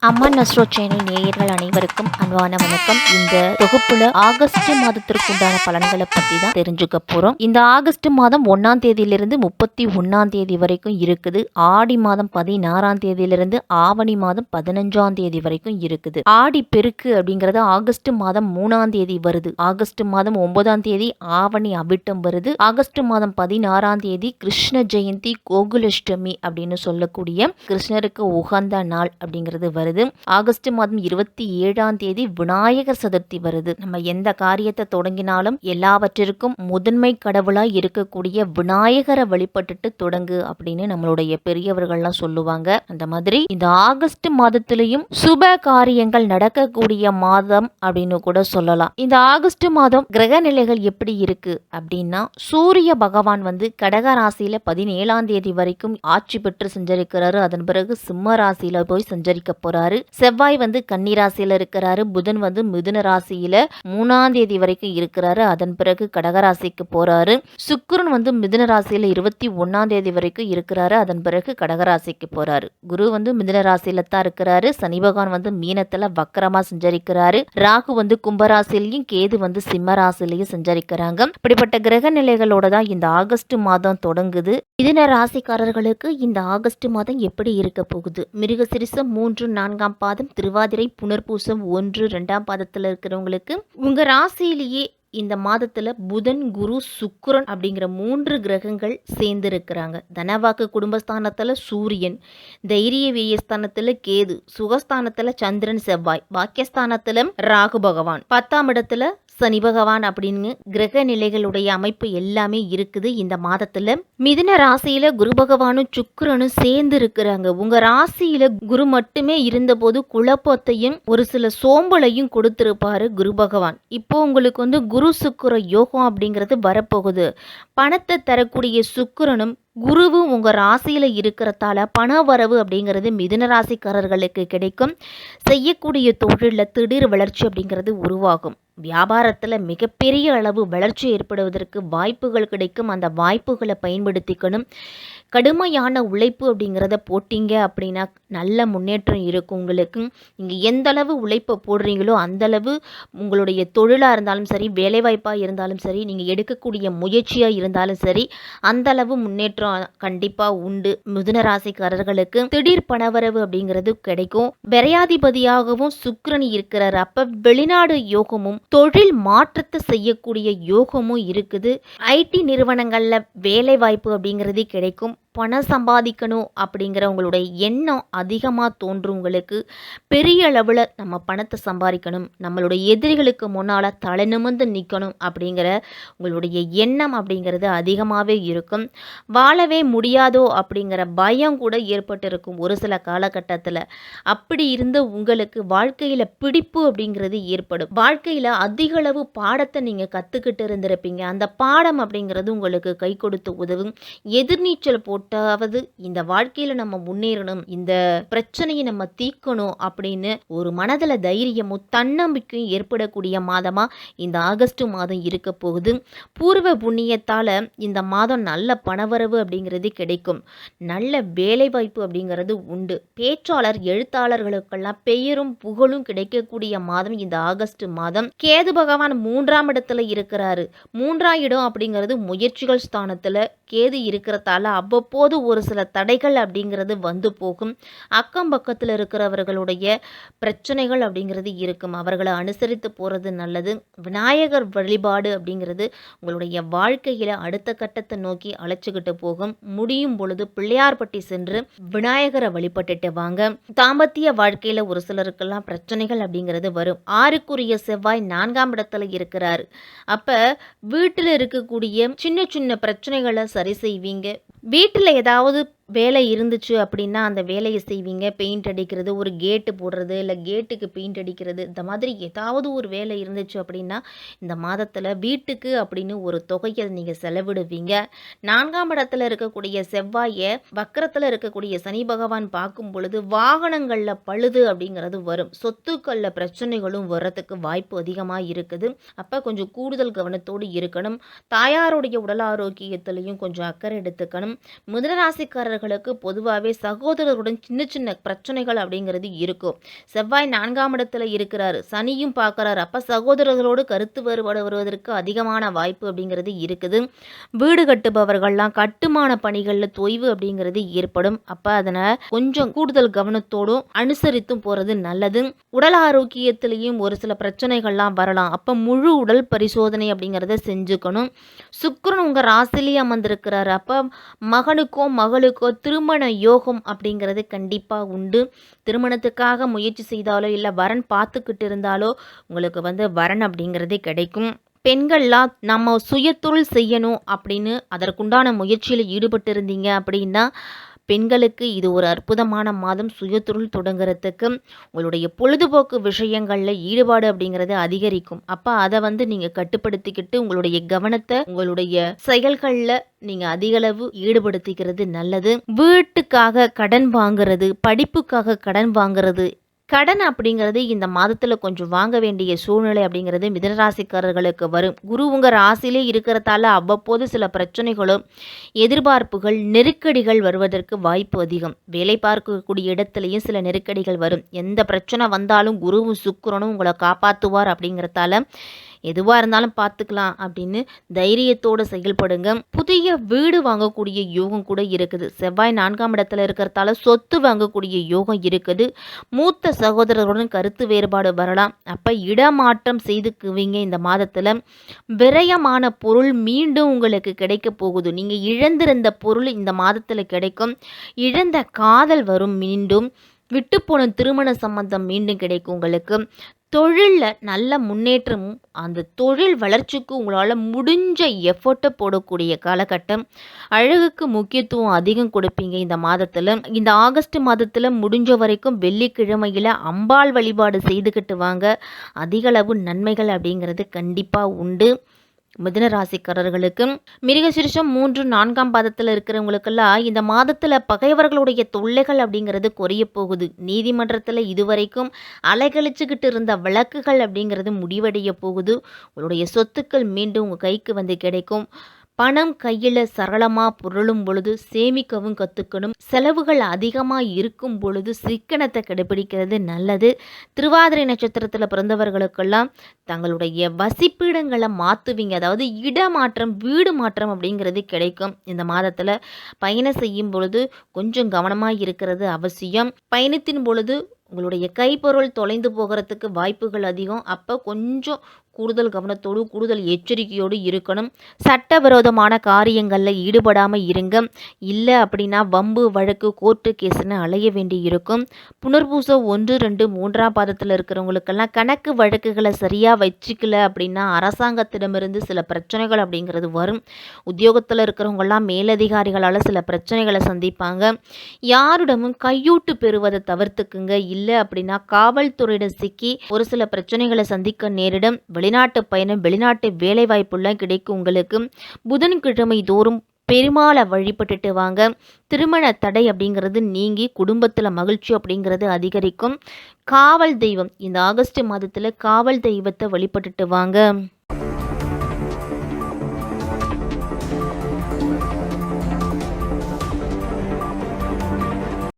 அம்மன் astro channel நேயர்கள் அனைவருக்கும் அன்பான வணக்கம். இந்த தொகுப்புல ஆகஸ்ட் மாதத்திற்குண்டான பலன்களை பத்தி தான் தெரிஞ்சுக்க போறோம். இந்த ஆகஸ்ட் மாதம் 1ஆம் தேதியிலிருந்து 31ஆம் தேதி வரைக்கும் இருக்குது. ஆடி மாதம் 16ஆம் தேதியிலிருந்து ஆவணி மாதம் 15ஆம் தேதி வரைக்கும் இருக்குது. ஆடி பெருக்கு அப்படிங்கறது ஆகஸ்ட் மாதம் 3ஆம் தேதி வருது. ஆகஸ்ட் மாதம் 9ஆம் தேதி ஆவணி அவிட்டம் வருது. ஆகஸ்ட் மாதம் 16ஆம் தேதி கிருஷ்ண ஜெயந்தி கோகுலஷ்டமி அப்படின்னு சொல்லக்கூடிய கிருஷ்ணருக்கு உகந்த நாள் அப்படிங்கிறது வருது. ஆகஸ்ட் மாதம் 27ஆம் தேதி விநாயகர் சதுர்த்தி வருது. நம்ம எந்த காரியத்தை தொடங்கினாலும் எல்லாவற்றிற்கும் முதன்மை கடவுளாய் இருக்கக்கூடிய விநாயகரை வழிபட்டுட்டு தொடங்கு அப்படின்னு நம்மளுடைய பெரியவர்கள்லாம் சொல்லுவாங்க. அந்த மாதிரி இந்த ஆகஸ்ட் மாதத்திலையும் சுப காரியங்கள் நடக்கக்கூடிய மாதம் அப்படின்னு கூட சொல்லலாம். இந்த ஆகஸ்ட் மாதம் கிரக நிலைகள் எப்படி இருக்கு அப்படின்னா, சூரிய பகவான் கடக ராசியில 17ஆம் தேதி வரைக்கும் ஆட்சி பெற்று செஞ்சிருக்கிறாரு. அதன் பிறகு சிம்ம ராசியில போய் சஞ்சரிக்க போறாரு. செவ்வாய் கன்னி ராசியில இருக்கிறாரு. புதன் மிதுன ராசியில 3ஆம் தேதி வரைக்கும் இருக்கிறாரு. அதன் பிறகு கடகராசிக்கு போறாரு. சுக்கிரன் மிதுன ராசியில 21ஆம் தேதி வரைக்கும் இருக்கிறாரு. அதன் பிறகு கடகராசிக்கு போறாரு. குரு மிதுன ராசியில தான் இருக்கிறாரு. சனி பகவான் மீனத்துல வக்கரமா சஞ்சரிக்கிறாரு. ராகு கும்பராசிலையும் கேது சிம்ம ராசிலையும் சஞ்சரிக்கிறாங்க. இப்படிப்பட்ட கிரக நிலைகளோட தான் இந்த ஆகஸ்ட் மாதம் தொடங்குது. மிதுன ராசிக்காரர்களுக்கு இந்த ஆகஸ்ட் மாதம் எப்படி இருக்க போகுது? மிருகசிரிசம் 3, 4ஆம் பாதம், திருவாதிரை, புனர்பூசம் 1, 2ஆம் பாதத்தில் இருக்கிறவங்களுக்கு உங்க ராசியிலேயே இந்த மாதத்துல புதன், குரு, சுக்கிரன் அப்படிங்கிற 3 கிரகங்கள் சேர்ந்து இருக்கிறாங்க. தனவாக்கு குடும்பஸ்தானத்துல சூரியன், தைரிய வீரியஸ்தானத்துல கேது, சுகஸ்தானத்துல சந்திரன், செவ்வாய், பாக்கியஸ்தானத்துல ராகு பகவான், 10ஆம் இடத்துல சனி பகவான் அப்படின்னு கிரக நிலைகளுடைய அமைப்பு எல்லாமே இருக்குது. இந்த மாதத்துல மிதுன ராசியில குரு பகவானும் சுக்கிரனும் சேர்ந்து இருக்கிறாங்க. உங்க ராசியில குரு மட்டுமே இருந்தபோது குழப்பத்தையும் ஒரு சில சோம்பலையும் கொடுத்திருப்பாரு குரு பகவான். இப்போ உங்களுக்கு குரு சுக்கிர யோகம் அப்படிங்கிறது வரப்போகுது. பணத்தை தரக்கூடிய சுக்கிரனும் குருவும் உங்க ராசியில இருக்கிறதால பண வரவு அப்படிங்கிறது மிதுன ராசிக்காரர்களுக்கு கிடைக்கும். செய்யக்கூடிய தொழிலில் திடீர் வளர்ச்சி அப்படிங்கிறது உருவாகும். வியாபாரத்தில் மிகப்பெரிய அளவு வளர்ச்சி ஏற்படுவதற்கு வாய்ப்புகள் கிடைக்கும். அந்த வாய்ப்புகளை பயன்படுத்திக்கணும். கடுமையான உழைப்பு அப்படிங்கிறத போட்டிங்க அப்படின்னா நல்ல முன்னேற்றம் இருக்கும் உங்களுக்கு. நீங்கள் எந்த அளவு உழைப்பை போடுறீங்களோ அந்தளவு உங்களுடைய தொழிலாக இருந்தாலும் சரி, வேலைவாய்ப்பாக இருந்தாலும் சரி, நீங்கள் எடுக்கக்கூடிய முயற்சியாக இருந்தாலும் சரி, அந்தளவு முன்னேற்றம் கண்டிப்பாக உண்டு. மிதுன ராசிக்காரர்களுக்கு திடீர் பணவரவு அப்படிங்கிறது கிடைக்கும். விரையாதிபதியாகவும் சுக்கிரன் இருக்கிறார். அப்போ வெளிநாடு யோகமும் தொழில் மாற்றத்தை செய்யக்கூடிய யோகமும் இருக்குது. ஐடி நிறுவனங்களில் வேலை வாய்ப்பு அப்படிங்கிறது கிடைக்கும். பணம் சம்பாதிக்கணும் அப்படிங்கிற உங்களுடைய எண்ணம் அதிகமாக தோன்றும். உங்களுக்கு பெரிய அளவில் நம்ம பணத்தை சம்பாதிக்கணும், நம்மளுடைய எதிரிகளுக்கு முன்னால் தலை நிமிர்ந்து நிற்கணும் அப்படிங்கிற உங்களுடைய எண்ணம் அப்படிங்கிறது அதிகமாகவே இருக்கும். வாழவே முடியாதோ அப்படிங்கிற பயம் கூட ஏற்பட்டிருக்கும் ஒரு சில காலகட்டத்தில். அப்படி இருந்த உங்களுக்கு வாழ்க்கையில் பிடிப்பு அப்படிங்கிறது ஏற்படும். வாழ்க்கையில் அதிகளவு பாடத்தை நீங்கள் கற்றுக்கிட்டு இருந்திருப்பீங்க. அந்த பாடம் அப்படிங்கிறது உங்களுக்கு கை கொடுத்து உதவும். எதிர்நீச்சல் போட்டாவது இந்த வாழ்க்கையில நம்ம முன்னேறணும், இந்த பிரச்சனையை நம்ம தீர்க்கணும் அப்படின்னு ஒரு மனதில் தைரியமும் தன்னம்பிக்கையும் ஏற்படக்கூடிய மாதமா இந்த ஆகஸ்ட் மாதம் இருக்க போகுது. பூர்வ புண்ணியத்தால இந்த மாதம் நல்ல பணவரவு அப்படிங்கிறது கிடைக்கும். நல்ல வேலை வாய்ப்பு அப்படிங்கிறது உண்டு. பேச்சாளர், எழுத்தாளர்களுக்கெல்லாம் பெயரும் புகழும் கிடைக்கக்கூடிய மாதம் இந்த ஆகஸ்ட் மாதம். கேது பகவான் 3ஆம் இடத்துல இருக்கிறாரு. 3ஆம் இடம் அப்படிங்கிறது முயற்சிகள் ஸ்தானத்துல கேது இருக்கிறதால அவ்வப்போது ஒரு சில தடைகள் அப்படிங்கிறது போகும். அக்கம் பக்கத்தில் இருக்கிறவர்களுடைய பிரச்சனைகள் அப்படிங்கிறது இருக்கும். அவர்களை அனுசரித்து போகிறது நல்லது. விநாயகர் வழிபாடு அப்படிங்கிறது உங்களுடைய வாழ்க்கையில் அடுத்த கட்டத்தை நோக்கி அழைச்சிக்கிட்டு போகும். முடியும் பொழுது பிள்ளையார்பட்டி சென்று விநாயகரை வழிபட்டுட்டு வாங்க. தாம்பத்திய வாழ்க்கையில் ஒரு சிலருக்கெல்லாம் பிரச்சனைகள் அப்படிங்கிறது வரும். 6க்குரிய செவ்வாய் 4ஆம் இடத்துல இருக்கிறாரு. அப்போ வீட்டில் இருக்கக்கூடிய சின்ன சின்ன பிரச்சனைகளை சரி செய்வீங்க. வீட்டில் ஏதாவது வேலை இருந்துச்சு அப்படின்னா அந்த வேலையை செய்வீங்க. பெயிண்ட் அடிக்கிறது, ஒரு கேட்டு போடுறது, இல்லை கேட்டுக்கு பெயிண்ட் அடிக்கிறது, இந்த மாதிரி ஏதாவது ஒரு வேலை இருந்துச்சு அப்படின்னா இந்த மாதத்தில் வீட்டுக்கு அப்படின்னு ஒரு தொகையை நீங்கள் செலவிடுவீங்க. 4ஆம் இடத்துல இருக்கக்கூடிய செவ்வாயை வக்கரத்தில் இருக்கக்கூடிய சனி பகவான் பார்க்கும் பொழுது வாகனங்களில் பழுது அப்படிங்கிறது வரும். சொத்துக்களில் பிரச்சனைகளும் வர்றதுக்கு வாய்ப்பு அதிகமாக இருக்குது. அப்போ கொஞ்சம் கூடுதல் கவனத்தோடு இருக்கணும். தாயாருடைய உடல் ஆரோக்கியத்திலையும் கொஞ்சம் அக்கறை எடுத்துக்கணும். மிதுன ராசிக்காரர்கள் ராசிக்காரர்களுக்கு பொதுவாகவே சகோதரருடன் சின்ன சின்ன பிரச்சனைகள் அப்படிங்கிறது இருக்கும். செவ்வாய் 4ஆம் இடத்துல இருக்கிறாரு, சனியும் பார்க்குறாரு. அப்போ சகோதரர்களோடு கருத்து வேறுபாடு வருவதற்கு அதிகமான வாய்ப்பு அப்படிங்கிறது இருக்குது. வீடு கட்டுபவர்கள்லாம் கட்டுமான பணிகளில் தொய்வு அப்படிங்கிறது ஏற்படும். அப்போ அதனால் கொஞ்சம் கூடுதல் கவனத்தோடும் அனுசரித்தும் போகிறது நல்லது. உடல் ஆரோக்கியத்திலையும் ஒரு சில பிரச்சனைகள்லாம் வரலாம். அப்போ முழு உடல் பரிசோதனை அப்படிங்கிறத செஞ்சுக்கணும். சுக்கிரன் உங்கள் ராசிலேயே அமர்ந்திருக்கிறாரு. அப்போ மகனுக்கோ மகளுக்கோ திருமண யோகம் அப்படிங்கிறது கண்டிப்பாக உண்டு. திருமணத்துக்காக முயற்சி செய்தாலோ இல்லை வரன் பார்த்துக்கிட்டு இருந்தாலோ உங்களுக்கு வரன் அப்படிங்கிறதே கிடைக்கும். பெண்கள்லாம் நம்ம சுயதொழில் செய்யணும் அப்படின்னு அதற்குண்டான முயற்சியில் ஈடுபட்டு இருந்தீங்க அப்படின்னா பெண்களுக்கு இது ஒரு அற்புதமான மாதம். சுயதொழில் தொடங்குறதுக்கு உங்களுடைய பொழுதுபோக்கு விஷயங்களில் ஈடுபாடு அப்படிங்கிறது அதிகரிக்கும். அப்போ அதை நீங்கள் கட்டுப்படுத்திக்கிட்டு உங்களுடைய கவனத்தை உங்களுடைய செயல்களில் நீங்கள் அதிகளவு ஈடுபடுத்திக்கிறது நல்லது. வீட்டுக்காக கடன் வாங்குறது, படிப்புக்காக கடன் வாங்குறது, கடன் அப்படிங்கிறது இந்த மாதத்தில் கொஞ்சம் வாங்க வேண்டிய சூழ்நிலை அப்படிங்கிறது மிதனராசிக்காரர்களுக்கு வரும். குரு உங்கள் ராசியிலே இருக்கிறதால அவ்வப்போது சில பிரச்சனைகளும் எதிர்பார்ப்புகள் நெருக்கடிகள் வருவதற்கு வாய்ப்பு அதிகம். வேலை பார்க்கக்கூடிய இடத்துலையும் சில நெருக்கடிகள் வரும். எந்த பிரச்சனை வந்தாலும் குருவும் சுக்கிரனும் உங்களை காப்பாற்றுவார் அப்படிங்கிறதால எதுவாக இருந்தாலும் பார்த்துக்கலாம் அப்படின்னு தைரியத்தோடு செயல்படுங்க. புதிய வீடு வாங்கக்கூடிய யோகம் கூட இருக்குது. செவ்வாய் 4ஆம் இடத்துல இருக்கிறதால சொத்து வாங்கக்கூடிய யோகம் இருக்குது. மூத்த சகோதரர்களுடன் கருத்து வேறுபாடு வரலாம். அப்போ இடமாற்றம் செய்துக்குவீங்க. இந்த மாதத்தில் விரயமான பொருள் மீண்டும் உங்களுக்கு கிடைக்க போகுது. நீங்கள் இழந்திருந்த பொருள் இந்த மாதத்தில் கிடைக்கும். இழந்த காதல் வரும். மீண்டும் விட்டுப்போன திருமண சம்பந்தம் மீண்டும் கிடைக்கும். உங்களுக்கு தொழிலில் நல்ல முன்னேற்றமும் அந்த தொழில் வளர்ச்சிக்கு உங்களால் முடிஞ்ச எஃபர்ட்டை போடக்கூடிய காலகட்டம். அழகுக்கு முக்கியத்துவம் அதிகம் கொடுப்பீங்க இந்த மாதத்தில். இந்த ஆகஸ்ட் மாதத்தில் முடிஞ்ச வரைக்கும் வெள்ளிக்கிழமையில் அம்பாள் வழிபாடு செய்துக்கிட்டு வாங்க. அதிகளவு நன்மைகள் அப்படிங்கிறது கண்டிப்பாக உண்டு. மிதுன ராசிக்காரர்களுக்கு மிருகசீரிஷம் 3, 4ஆம் பாதத்தில் இருக்கிறவங்களுக்கெல்லாம் இந்த மாதத்தில் பகைவர்களுடைய தொல்லைகள் அப்படிங்கிறது குறைய போகுது. நீதிமன்றத்தில் இதுவரைக்கும் அலைகழிச்சுக்கிட்டு இருந்த வழக்குகள் அப்படிங்கிறது முடிவடைய போகுது. உங்களுடைய சொத்துக்கள் மீண்டும் உங்கள் கைக்கு கிடைக்கும். பணம் கையில் சரளமாக புரளும் பொழுது சேமிக்கவும் கற்றுக்கணும். செலவுகள் அதிகமாக இருக்கும் பொழுது சிக்கனத்தை கடைபிடிக்கிறது நல்லது. திருவாதிரை நட்சத்திரத்தில் பிறந்தவர்களுக்கெல்லாம் தங்களுடைய வசிப்பிடங்களை மாற்றுவீங்க. அதாவது இடமாற்றம், வீடு மாற்றம் அப்படிங்கிறது கிடைக்கும். இந்த மாதத்தில் பயணம் செய்யும் பொழுது கொஞ்சம் கவனமாக இருக்கிறது அவசியம். பயணத்தின் பொழுது உங்களுடைய கைப்பொருள் தொலைந்து போகிறதுக்கு வாய்ப்புகள் அதிகம். அப்போ கொஞ்சம் கூடுதல் கவனத்தோடு கூடுதல் எச்சரிக்கையோடு இருக்கணும். சட்டவிரோதமான காரியங்களில் ஈடுபடாமல் இருங்க. இல்லை அப்படின்னா வம்பு வழக்கு கோர்ட்டு கேஸ்ன்னு அலைய வேண்டி இருக்கும். புனர்பூசம் 1, 2, 3ஆம் பாதத்தில் இருக்கிறவங்களுக்கெல்லாம் கணக்கு வழக்குகளை சரியாக வச்சுக்கல அப்படின்னா அரசாங்கத்திடமிருந்து சில பிரச்சனைகள் அப்படிங்கிறது வரும். உத்தியோகத்தில் இருக்கிறவங்கெல்லாம் மேலதிகாரிகளால் சில பிரச்சனைகளை சந்திப்பாங்க. யாரிடமும் கையூட்டு பெறுவதை தவிர்த்துக்குங்க. இல்லை அப்படின்னா காவல்துறையிடம் சிக்கி ஒரு சில பிரச்சனைகளை சந்திக்க நேரிடும். வெளிநாட்டு பயணம், வெளிநாட்டு வேலை வாய்ப்புலாம் கிடைக்கும் உங்களுக்கு. புதன்கிழமை தோறும் பெருமாளை வழிபட்டுட்டு வாங்க. திருமண தடை அப்படிங்கிறது நீங்கி குடும்பத்தில் மகிழ்ச்சி அப்படிங்கிறது அதிகரிக்கும். காவல் தெய்வம் இந்த ஆகஸ்ட் மாதத்தில் காவல் தெய்வத்தை வழிபட்டுட்டு வாங்க.